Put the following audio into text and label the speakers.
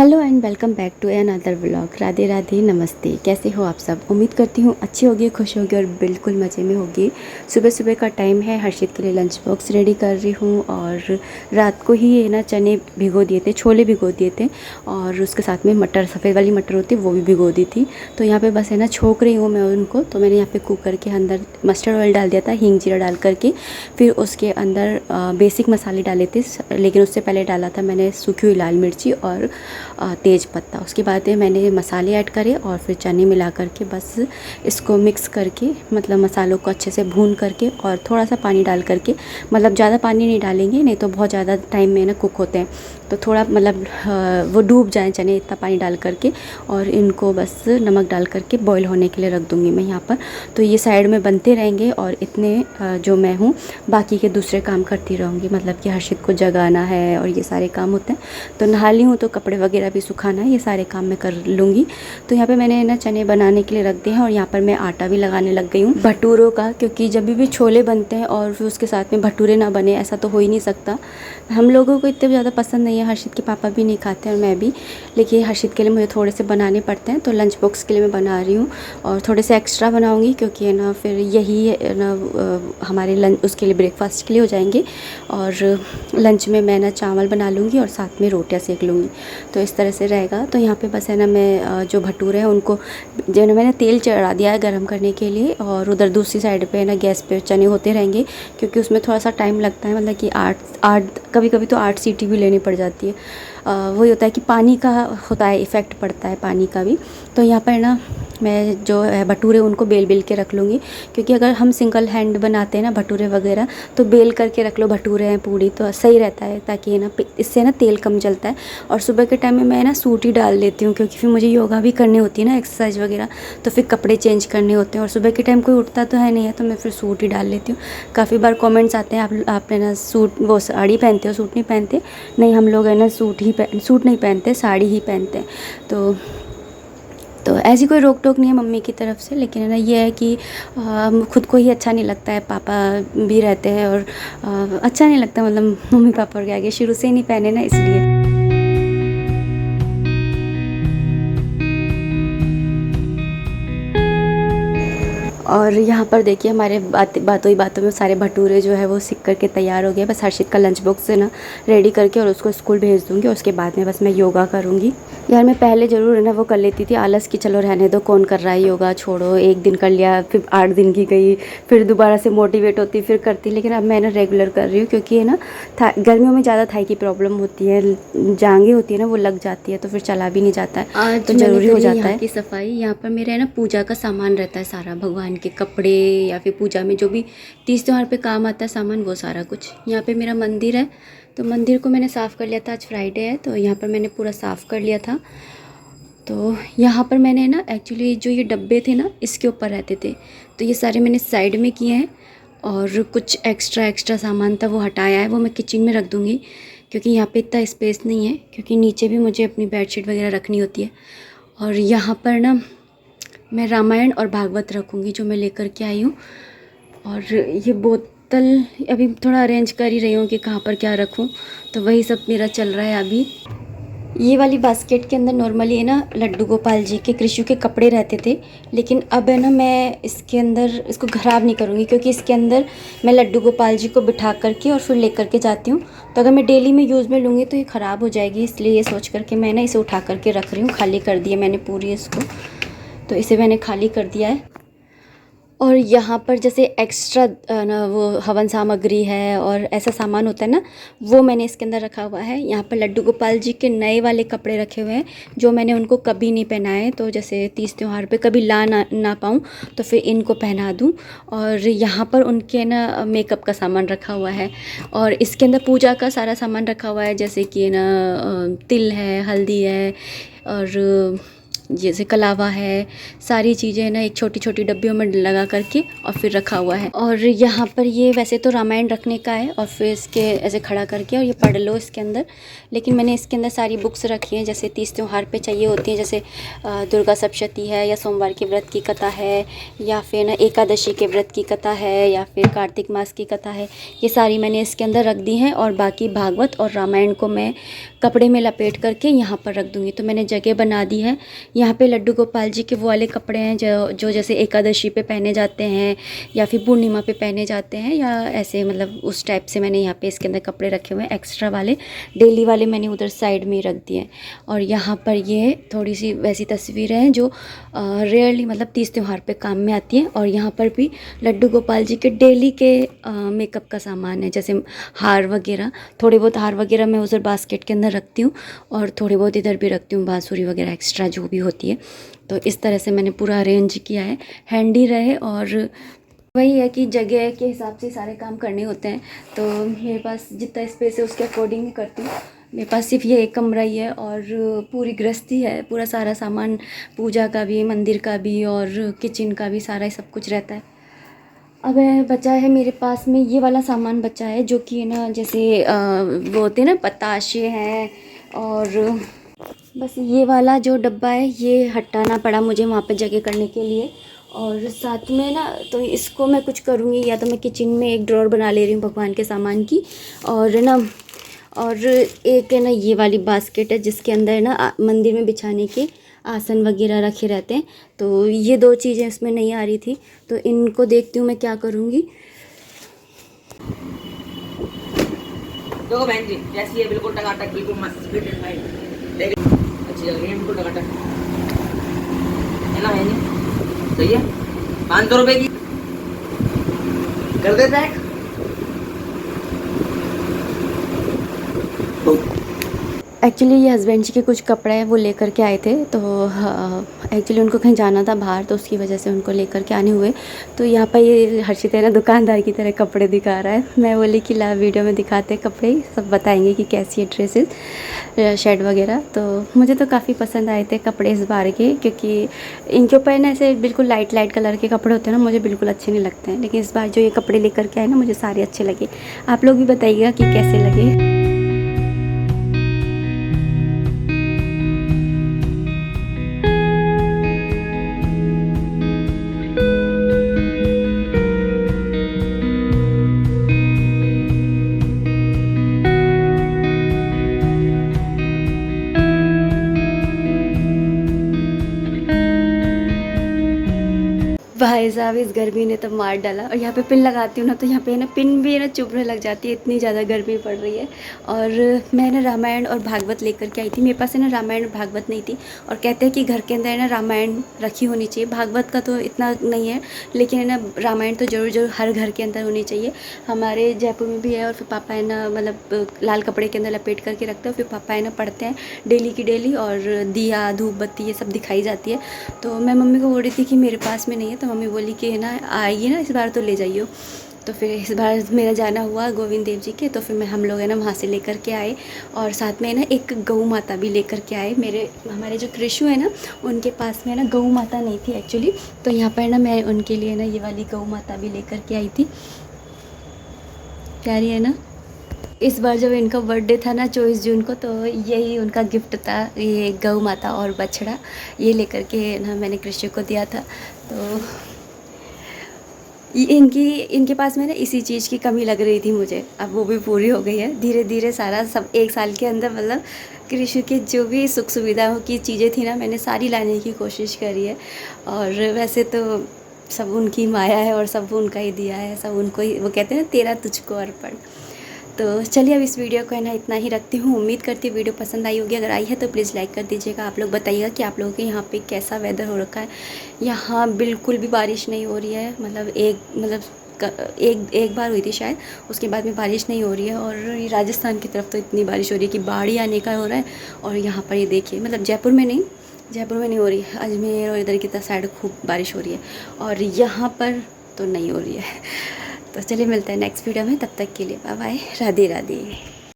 Speaker 1: Hello and welcome back to another vlog. Radhe Radhe, नमस्ते। कैसे हो आप सब? उम्मीद करती हूँ अच्छी होगी, खुश होगी और बिल्कुल मज़े में होगी। सुबह सुबह का टाइम है, हर्षित के लिए लंच बॉक्स रेडी कर रही हूँ। और रात को ही चने भिगो दिए थे, छोले भिगो दिए थे और उसके साथ में मटर, सफ़ेद वाली मटर होती है वो भी भिगो दी थी। तो यहाँ पर बस छोंक रही हूँ मैं उनको। तो मैंने यहाँ पर कुकर के अंदर मस्टर्ड ऑयल डाल दिया था, हींग जीरा डाल करके। फिर उसके अंदर बेसिक मसाले डाले थे, लेकिन उससे पहले डाला था मैंने सूखी हुई लाल मिर्ची और तेज़ पत्ता। उसके बाद मैंने मसाले ऐड करे और फिर चने मिला करके बस इसको मिक्स करके, मतलब मसालों को अच्छे से भून करके और थोड़ा सा पानी डाल करके, मतलब ज़्यादा पानी नहीं डालेंगे, नहीं तो बहुत ज़्यादा टाइम में कुक होते हैं। तो थोड़ा मतलब वो डूब जाए चने, इतना पानी डाल करके और इनको बस नमक डाल करके बॉईल होने के लिए रख दूँगी मैं यहाँ पर। तो ये साइड में बनते रहेंगे और इतने जो मैं हूँ बाकी के दूसरे काम करती रहूँगी। मतलब कि हर्षित को जगाना है और ये सारे काम होते हैं। तो नहा ली हूँ तो कपड़े वगैरह भी सुखाना है, ये सारे काम मैं कर लूँगी। तो यहाँ पे मैंने चने बनाने के लिए रख दिए हैं और यहाँ पर मैं आटा भी लगाने लग गई हूँ भटूरों का, क्योंकि जब भी छोले बनते हैं और फिर उसके साथ में भटूरे ना बने, ऐसा तो हो ही नहीं सकता। हम लोगों को इतने ज़्यादा पसंद नहीं है, हर्षित के पापा भी नहीं खाते हैं और मैं भी, लेकिन हर्षित के लिए मुझे थोड़े से बनाने पड़ते हैं। तो लंच बॉक्स के लिए मैं बना रही हूँ और थोड़े से एक्स्ट्रा बनाऊँगी, क्योंकि फिर यही हमारे लंच उसके लिए ब्रेकफास्ट के लिए हो जाएंगे। और लंच में मैं चावल बना लूँगी और साथ में रोटियाँ सेक लूँगी। तो इस तरह से रहेगा। तो यहाँ पे बस मैं जो भटूरे हैं उनको जो मैंने तेल चढ़ा दिया है गरम करने के लिए, और उधर दूसरी साइड पे गैस पे चने होते रहेंगे, क्योंकि उसमें थोड़ा सा टाइम लगता है। मतलब कि आठ कभी कभी तो 8 सीटी भी लेनी पड़ जाती है। वही होता है कि पानी का होता है, इफ़ेक्ट पड़ता है पानी का भी। तो यहाँ पर मैं जो है भटूरे उनको बेल बेल के रख लूँगी, क्योंकि अगर हम सिंगल हैंड बनाते हैं भटूरे वगैरह, तो बेल करके रख लो भटूरे हैं पूड़ी, तो सही रहता है, ताकि इससे तेल कम जलता है। और सुबह के टाइम में मैं सूट ही डाल लेती हूँ, क्योंकि फिर मुझे योगा भी करनी होती है एक्सरसाइज वगैरह, तो फिर कपड़े चेंज करने होते हैं और सुबह के टाइम कोई उठता तो है नहीं है, तो मैं फिर सूट ही डाल लेती हूँ। काफ़ी बार कमेंट्स आते हैं आप सूट वो साड़ी पहनते हो, सूट नहीं पहनते। नहीं, हम लोग सूट नहीं पहनते, साड़ी ही पहनते हैं। तो ऐसी कोई रोक टोक नहीं है मम्मी की तरफ से, लेकिन ये है कि खुद को ही अच्छा नहीं लगता है, पापा भी रहते हैं और अच्छा नहीं लगता, मतलब मम्मी पापा के आगे शुरू से ही नहीं पहने ना, इसलिए। और यहाँ पर देखिए हमारे बातों में सारे भटूरे जो है वो सिक करके तैयार हो गए। बस हर्षित का लंच बॉक्स से रेडी करके और उसको स्कूल भेज दूँगी। उसके बाद में बस मैं योगा करूँगी। यार मैं पहले ज़रूर वो कर लेती थी आलस की, चलो रहने दो, कौन कर रहा है योगा, छोड़ो। एक दिन कर लिया, फिर 8 दिन की गई, फिर दोबारा से मोटिवेट होती, फिर करती। लेकिन अब मैं रेगुलर कर रही हूँ, क्योंकि गर्मियों में ज़्यादा थाई की प्रॉब्लम होती है, जांघें होती है वो लग जाती है, तो फिर चला भी नहीं जाता है, तो ज़रूरी हो जाता है। की सफाई यहाँ पर मेरे पूजा का सामान रहता है सारा, भगवान के कपड़े या फिर पूजा में जो भी तीज त्योहार पे काम आता है सामान, वो सारा कुछ। यहाँ पे मेरा मंदिर है, तो मंदिर को मैंने साफ़ कर लिया था। आज फ्राइडे है, तो यहाँ पर मैंने पूरा साफ़ कर लिया था। तो यहाँ पर मैंने एक्चुअली जो ये डब्बे थे इसके ऊपर रहते थे, तो ये सारे मैंने साइड में किए हैं। और कुछ एक्स्ट्रा सामान था वो हटाया है, वो मैं किचन में रख दूँगी, क्योंकि यहाँ पे इतना स्पेस नहीं है, क्योंकि नीचे भी मुझे अपनी बेडशीट वगैरह रखनी होती है। और यहाँ पर मैं रामायण और भागवत रखूँगी, जो मैं लेकर के आई हूँ। और ये बोतल अभी थोड़ा अरेंज कर ही रही हूँ कि कहाँ पर क्या रखूँ, तो वही सब मेरा चल रहा है अभी। ये वाली बास्केट के अंदर नॉर्मली लड्डू गोपाल जी के, कृष्ण के कपड़े रहते थे, लेकिन अब मैं इसके अंदर इसको ख़राब नहीं करूँगी, क्योंकि इसके अंदर मैं लड्डू गोपाल जी को बिठा करके और फिर लेकर के जाती हूँ। तो अगर मैं डेली में यूज़ में लूँगी तो ये ख़राब हो जाएगी, इसलिए ये सोच करके मैं इसे उठा करके रख रही हूँ। खाली कर दिया मैंने पूरी इसको, तो इसे मैंने खाली कर दिया है। और यहाँ पर जैसे एक्स्ट्रा वो हवन सामग्री है और ऐसा सामान होता है वो मैंने इसके अंदर रखा हुआ है। यहाँ पर लड्डू गोपाल जी के नए वाले कपड़े रखे हुए हैं, जो मैंने उनको कभी नहीं पहनाए, तो जैसे तीज त्योहार पे कभी ला ना पाऊँ तो फिर इनको पहना दूँ। और यहाँ पर उनके मेकअप का सामान रखा हुआ है, और इसके अंदर पूजा का सारा सामान रखा हुआ है, जैसे कि तिल है, हल्दी है, और जैसे कलावा है, सारी चीज़ें ना एक छोटी छोटी डब्बियों में लगा करके और फिर रखा हुआ है। और यहाँ पर ये वैसे तो रामायण रखने का है और फिर इसके ऐसे खड़ा करके और ये पढ़ लो इसके अंदर, लेकिन मैंने इसके अंदर सारी बुक्स रखी हैं जैसे 30 त्योहार पे चाहिए होती हैं, जैसे दुर्गा सप्तशती है या सोमवार के व्रत की कथा है या फिर ना एकादशी के व्रत की कथा है या फिर कार्तिक मास की कथा है, ये सारी मैंने इसके अंदर रख दी हैं। और बाकी भागवत और रामायण को मैं कपड़े में लपेट करके यहाँ पर रख दूँगी। तो मैंने जगह बना दी है। यहाँ पे लड्डू गोपाल जी के वो वाले कपड़े हैं जो जैसे एकादशी पे पहने जाते हैं या फिर पूर्णिमा पे पहने जाते हैं या ऐसे, मतलब उस टाइप से मैंने यहाँ पे इसके अंदर कपड़े रखे हुए हैं। एक्स्ट्रा वाले डेली वाले मैंने उधर साइड में रख दिए हैं। और यहाँ पर ये थोड़ी सी वैसी तस्वीरें हैं जो रेयरली मतलब 30 त्योहार पे काम में आती हैं। और यहाँ पर भी लड्डू गोपाल जी के डेली के मेकअप का सामान है, जैसे हार वगैरह, थोड़े बहुत हार वगैरह मैं उधर बास्केट के अंदर रखती हूँ और थोड़े बहुत इधर भी रखती हूँ, बांसुरी वगैरह एक्स्ट्रा जो भी होती है। तो इस तरह से मैंने पूरा अरेंज किया है, हैंडी रहे। और वही है कि जगह के हिसाब से सारे काम करने होते हैं, तो मेरे पास जितना स्पेस है उसके अकॉर्डिंग ही करती हूँ। मेरे पास सिर्फ ये एक कमरा ही है और पूरी गृहस्थी है, पूरा सारा सामान पूजा का भी, मंदिर का भी और किचन का भी, सारा ही सब कुछ रहता है। अब बचा है मेरे पास में ये वाला सामान बचा है जो कि ना जैसे वो होते हैं ना पताशे हैं, और बस ये वाला जो डब्बा है ये हटाना पड़ा मुझे वहाँ पे जगह करने के लिए। और साथ में ना तो इसको मैं कुछ करूँगी, या तो मैं किचन में एक ड्रॉर बना ले रही हूँ भगवान के सामान की, और एक है ना ये वाली बास्केट है जिसके अंदर ना मंदिर में बिछाने के आसन वगैरह रखे रहते हैं। तो ये दो चीज़ें इसमें नहीं आ रही थी, तो इनको देखती हूँ मैं क्या करूँगी।
Speaker 2: देखो बहन जी कैसी है, बिल्कुल टकाटक, बिल्कुल मस्त फिट एंड फाइन, अच्छी लग रही है, बिल्कुल टकाटक है ना बहन जी? सही है। 500 रुपए की कर दे पैक।
Speaker 1: एक्चुअली ये हस्बैंड जी के कुछ कपड़े हैं वो लेकर के आए थे, तो एक्चुअली उनको कहीं जाना था बाहर, तो उसकी वजह से उनको लेकर के आने हुए। तो यहाँ पर ये हर्षित है ना दुकानदार की तरह कपड़े दिखा रहा है। मैं बोली कि ला वीडियो में दिखाते कपड़े, सब बताएंगे कि कैसी है ड्रेसेस शर्ट वगैरह। तो मुझे तो काफ़ी पसंद आए थे कपड़े इस बार के, क्योंकि इनके ऊपर ना ऐसे बिल्कुल लाइट लाइट कलर के कपड़े होते हैं ना, मुझे बिल्कुल अच्छे नहीं लगते हैं, लेकिन इस बार जो ये कपड़े लेकर के आए ना मुझे सारे अच्छे लगे। आप लोग भी बताइएगा कि कैसे लगे। भाई साहब इस गर्मी ने तो मार डाला। और यहाँ पे पिन लगाती हूँ ना तो यहाँ पे ना पिन भी ना चुभने लग जाती है, इतनी ज़्यादा गर्मी पड़ रही है। और मैं ना रामायण और भागवत लेकर के आई थी, मेरे पास है ना रामायण और भागवत नहीं थी। और कहते हैं कि घर के अंदर ना रामायण रखी होनी चाहिए, भागवत का तो इतना नहीं है, लेकिन है ना रामायण तो ज़रूर हर घर के अंदर होनी चाहिए। हमारे जयपुर में भी है। और फिर पापा है ना मतलब लाल कपड़े के अंदर लपेट करके रखते हैं, फिर पापा है ना पढ़ते हैं डेली की डेली, और दिया धूप बत्ती ये सब दिखाई जाती है। तो मैं मम्मी को बोल रही थी कि मेरे पास में नहीं है, तो मम्मी बोली कि है ना आइए ना इस बार तो ले जाइए। तो फिर इस बार मेरा जाना हुआ गोविंद देव जी के, तो फिर हम लोग है ना वहाँ से लेकर के आए। और साथ में ना एक गऊ माता भी लेकर के आए। हमारे जो कृषु है ना उनके पास में ना गऊ माता नहीं थी एक्चुअली, तो यहाँ पर ना मैं उनके लिए ना ये वाली गऊ माता भी लेकर के आई थी। प्यारी है ना। इस बार जब इनका बर्थडे था ना 24 जून को, तो यही उनका गिफ्ट था, ये गऊ माता और बछड़ा ये लेकर के ना मैंने कृषि को दिया था। तो इनके पास में ना इसी चीज़ की कमी लग रही थी मुझे, अब वो भी पूरी हो गई है। धीरे धीरे सारा सब एक साल के अंदर मतलब कृषि की जो भी सुख सुविधाओं की चीज़ें थी ना मैंने सारी लाने की कोशिश करी है। और वैसे तो सब उनकी माया है और सब उनका ही दिया है, सब उनको ही, वो कहते हैं ना तेरा तुझको अर्पण। तो चलिए अब इस वीडियो को है ना इतना ही रखती हूँ। उम्मीद करती हूँ वीडियो पसंद आई होगी, अगर आई है तो प्लीज़ लाइक कर दीजिएगा। आप लोग बताइएगा कि आप लोगों के यहाँ पे कैसा वेदर हो रखा है। यहाँ बिल्कुल भी बारिश नहीं हो रही है, मतलब एक बार हुई थी शायद, उसके बाद में बारिश नहीं हो रही है। और राजस्थान की तरफ तो इतनी बारिश हो रही है कि बाढ़ ही आने का हो रहा है। और यहाँ पर ये देखिए, मतलब जयपुर में नहीं हो रही है, अजमेर और इधर की तरफ साइड खूब बारिश हो रही है, और यहाँ पर तो नहीं हो रही है। तो चलिए मिलते हैं नेक्स्ट वीडियो में, तब तक के लिए बाय बाय, राधे राधे।